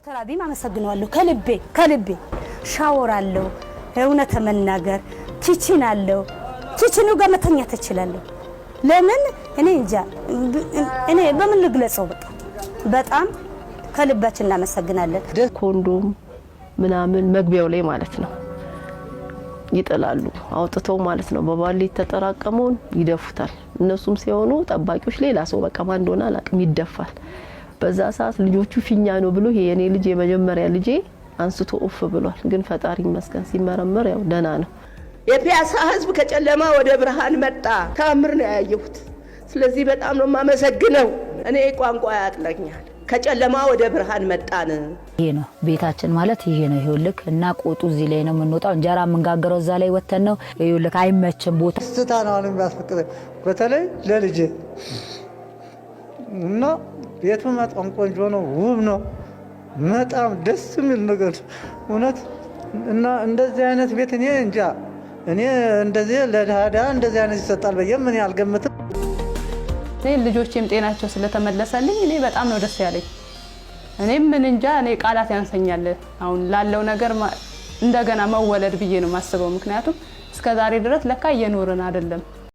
ዶክተር አብይ አመሰግናለሁ ከልቤ ሻወር አለው እውነት መናገር ኪችን አለው ኪችኑ ጋር መተኛት እችላለሁ ለምን እኔ እንጃ እኔ በምን ልግለጸው በጣም ከልባችን እናመሰግናለን ኮንዶም ምናምን መግቢያው ላይ ማለት ነው ይጥላሉ አውጥተው ማለት ነው በባሊ ተጠራቀመውን ይደፉታል እነሱም ሲሆኑ ጠባቂዎች ሌላ ሰው በቃ ማን እንደሆነ አላቅም ይደፋል በዛ ሰዓት ልጆቹ ፊኛ ነው ብሎ ይሄ የኔ ልጅ የመጀመሪያ ልጅ አንስቶ ኦፍ ብሏል ግን ፈጣሪ ይመስገን ሲመረመር ያው ደና ነው የፒያሳ ህዝብ ከጨለማ ወደ ብርሃን መጣ ታምር ነው ያየሁት ስለዚህ በጣም ነው ማመሰግነው እኔ ቋንቋ ያጥለኛል ከጨለማ ወደ ብርሃን መጣን ይሄ ነው ቤታችን ማለት ይሄ ነው ይሁልክ እና ቆጡ እዚህ ላይ ነው የምንወጣው እንጀራ መንጋገረው እዛ ላይ ወተን ነው ይሁልክ አይመችም ቦታ ስታናውን የሚያስፈቅደ በተለይ ለልጄ እና ቤቱ በጣም ቆንጆ ነው ውብ ነው በጣም ደስ የሚል ነገር እውነት እና እንደዚህ አይነት ቤት እኔ እንጃ እኔ እንደዚህ ለዳዳ እንደዚህ አይነት ይሰጣል በየምን ያልገምት ልጆቼም ጤናቸው ስለተመለሰልኝ እኔ በጣም ነው ደስ ያለኝ እኔ ምን እንጃ እኔ ቃላት ያንሰኛል አሁን ላለው ነገር እንደገና መወለድ ብዬ ነው ማስበው ምክንያቱም እስከ ዛሬ ድረስ ለካ እየኖርን አይደለም